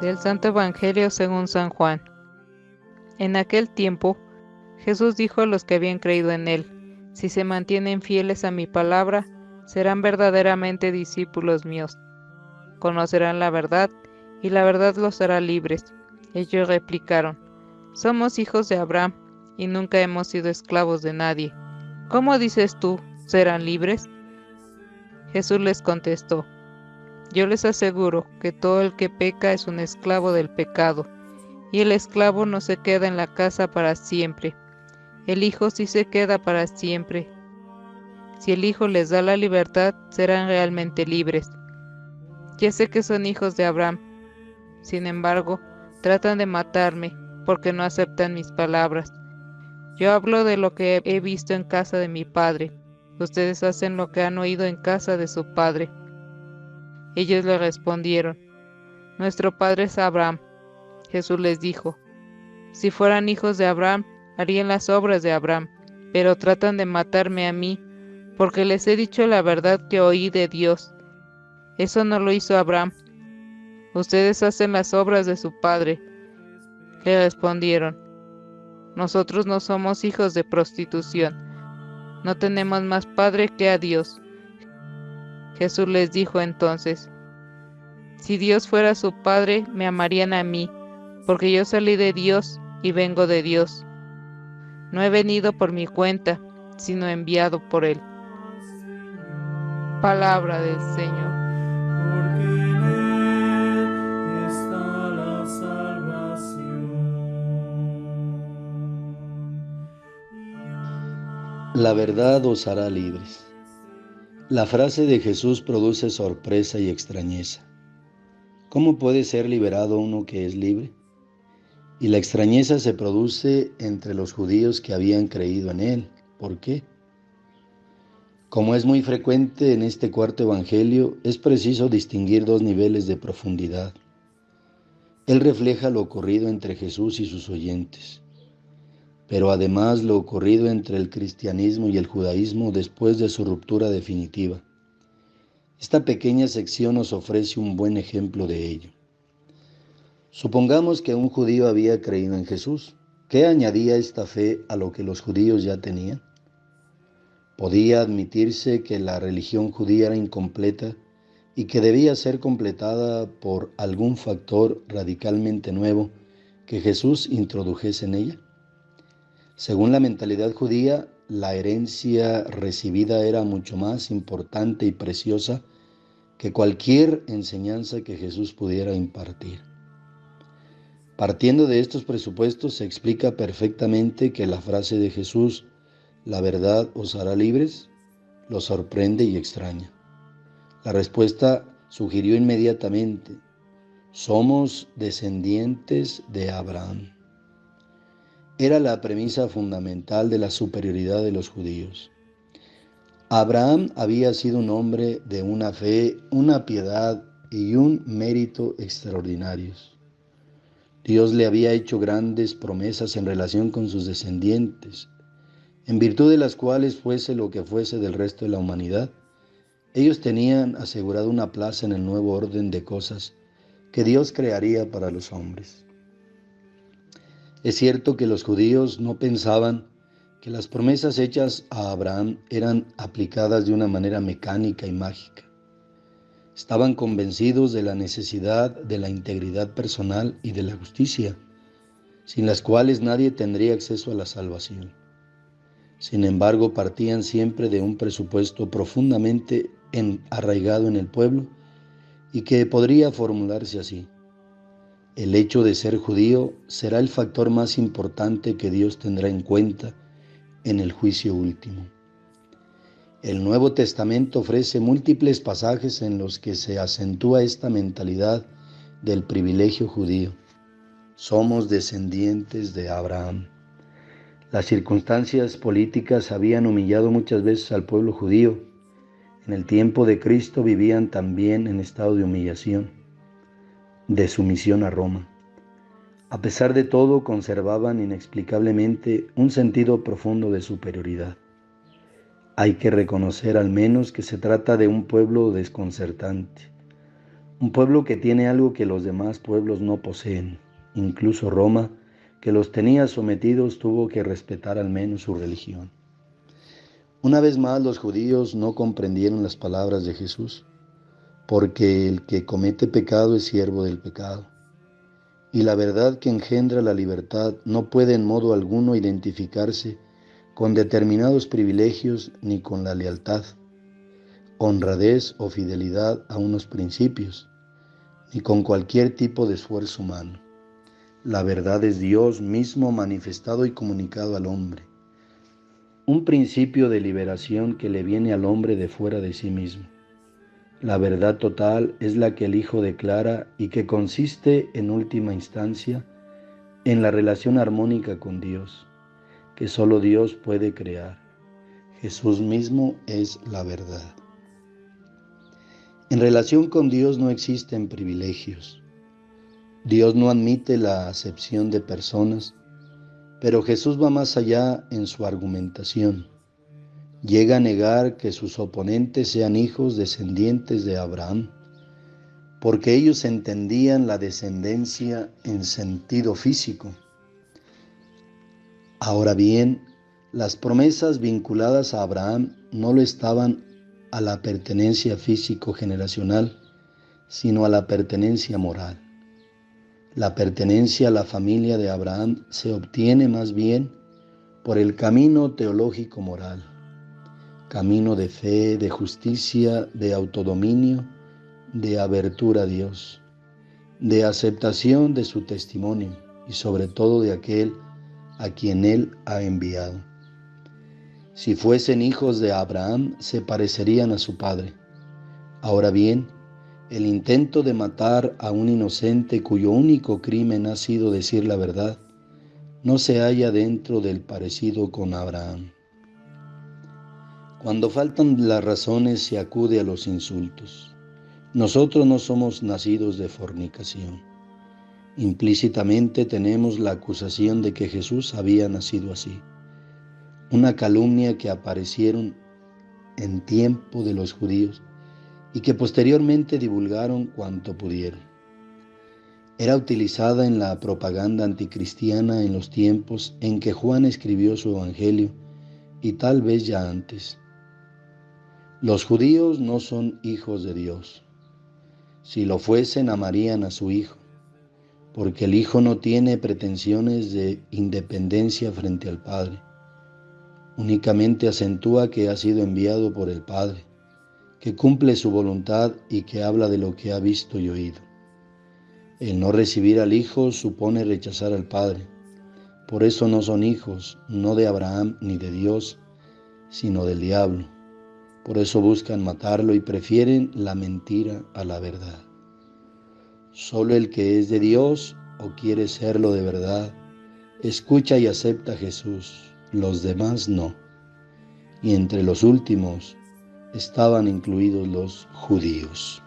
Del Santo Evangelio según San Juan. En aquel tiempo, Jesús dijo a los que habían creído en él: si se mantienen fieles a mi palabra, serán verdaderamente discípulos míos. Conocerán la verdad, y la verdad los hará libres. Ellos replicaron: somos hijos de Abraham, y nunca hemos sido esclavos de nadie. ¿Cómo dices tú, serán libres? Jesús les contestó: yo les aseguro que todo el que peca es un esclavo del pecado, y el esclavo no se queda en la casa para siempre. El Hijo sí se queda para siempre. Si el Hijo les da la libertad, serán realmente libres. Ya sé que son hijos de Abraham. Sin embargo, tratan de matarme porque no aceptan mis palabras. Yo hablo de lo que he visto en casa de mi padre. Ustedes hacen lo que han oído en casa de su padre. Ellos le respondieron: nuestro padre es Abraham. Jesús les dijo: si fueran hijos de Abraham, harían las obras de Abraham, pero tratan de matarme a mí, porque les he dicho la verdad que oí de Dios. Eso no lo hizo Abraham. Ustedes hacen las obras de su padre. Le respondieron: nosotros no somos hijos de prostitución. No tenemos más padre que a Dios. Jesús les dijo entonces: si Dios fuera su padre, me amarían a mí, porque yo salí de Dios y vengo de Dios. No he venido por mi cuenta, sino enviado por Él. Palabra del Señor. Porque en Él está la salvación. La verdad os hará libres. La frase de Jesús produce sorpresa y extrañeza. ¿Cómo puede ser liberado uno que es libre? Y la extrañeza se produce entre los judíos que habían creído en Él. ¿Por qué? Como es muy frecuente en este cuarto evangelio, es preciso distinguir dos niveles de profundidad. Él refleja lo ocurrido entre Jesús y sus oyentes, pero además lo ocurrido entre el cristianismo y el judaísmo después de su ruptura definitiva. Esta pequeña sección nos ofrece un buen ejemplo de ello. Supongamos que un judío había creído en Jesús. ¿Qué añadía esta fe a lo que los judíos ya tenían? Podía admitirse que la religión judía era incompleta y que debía ser completada por algún factor radicalmente nuevo que Jesús introdujese en ella. Según la mentalidad judía, la herencia recibida era mucho más importante y preciosa que cualquier enseñanza que Jesús pudiera impartir. Partiendo de estos presupuestos, se explica perfectamente que la frase de Jesús, la verdad os hará libres, lo sorprende y extraña. La respuesta sugirió inmediatamente: somos descendientes de Abraham. Era la premisa fundamental de la superioridad de los judíos. Abraham había sido un hombre de una fe, una piedad y un mérito extraordinarios. Dios le había hecho grandes promesas en relación con sus descendientes, en virtud de las cuales fuese lo que fuese del resto de la humanidad, ellos tenían asegurado una plaza en el nuevo orden de cosas que Dios crearía para los hombres. Es cierto que los judíos no pensaban que las promesas hechas a Abraham eran aplicadas de una manera mecánica y mágica. Estaban convencidos de la necesidad de la integridad personal y de la justicia, sin las cuales nadie tendría acceso a la salvación. Sin embargo, partían siempre de un presupuesto profundamente arraigado en el pueblo y que podría formularse así: el hecho de ser judío será el factor más importante que Dios tendrá en cuenta en el juicio último. El Nuevo Testamento ofrece múltiples pasajes en los que se acentúa esta mentalidad del privilegio judío. Somos descendientes de Abraham. Las circunstancias políticas habían humillado muchas veces al pueblo judío. En el tiempo de Cristo vivían también en estado de humillación, de sumisión a Roma. A pesar de todo, conservaban inexplicablemente un sentido profundo de superioridad. Hay que reconocer al menos que se trata de un pueblo desconcertante, Un pueblo que tiene algo que los demás pueblos no poseen. Incluso Roma, que los tenía sometidos, tuvo que respetar al menos su religión. Una vez más, los judíos no comprendieron las palabras de Jesús, porque el que comete pecado es siervo del pecado. Y la verdad que engendra la libertad no puede en modo alguno identificarse con determinados privilegios ni con la lealtad, honradez o fidelidad a unos principios, ni con cualquier tipo de esfuerzo humano. La verdad es Dios mismo manifestado y comunicado al hombre, un principio de liberación que le viene al hombre de fuera de sí mismo. La verdad total es la que el Hijo declara y que consiste en última instancia en la relación armónica con Dios, que solo Dios puede crear. Jesús mismo es la verdad. En relación con Dios no existen privilegios. Dios no admite la acepción de personas, pero Jesús va más allá en su argumentación. Llega a negar que sus oponentes sean hijos descendientes de Abraham, porque ellos entendían la descendencia en sentido físico. Ahora bien, las promesas vinculadas a Abraham no lo estaban a la pertenencia físico-generacional, sino a la pertenencia moral. La pertenencia a la familia de Abraham se obtiene más bien por el camino teológico-moral, camino de fe, de justicia, de autodominio, de abertura a Dios, de aceptación de su testimonio y sobre todo de aquel a quien Él ha enviado. Si fuesen hijos de Abraham, se parecerían a su padre. Ahora bien, el intento de matar a un inocente cuyo único crimen ha sido decir la verdad, no se halla dentro del parecido con Abraham. Cuando faltan las razones se acude a los insultos. Nosotros no somos nacidos de fornicación. Implícitamente tenemos la acusación de que Jesús había nacido así, una calumnia que aparecieron en tiempo de los judíos y que posteriormente divulgaron cuanto pudieron. Era utilizada en la propaganda anticristiana en los tiempos en que Juan escribió su evangelio y tal vez ya antes. Los judíos no son hijos de Dios. Si lo fuesen, amarían a su Hijo, porque el Hijo no tiene pretensiones de independencia frente al Padre. Únicamente acentúa que ha sido enviado por el Padre, que cumple su voluntad y que habla de lo que ha visto y oído. El no recibir al Hijo supone rechazar al Padre. Por eso no son hijos, no de Abraham ni de Dios, sino del diablo. Por eso buscan matarlo y prefieren la mentira a la verdad. Solo el que es de Dios o quiere serlo de verdad, escucha y acepta a Jesús, los demás no. Y entre los últimos estaban incluidos los judíos.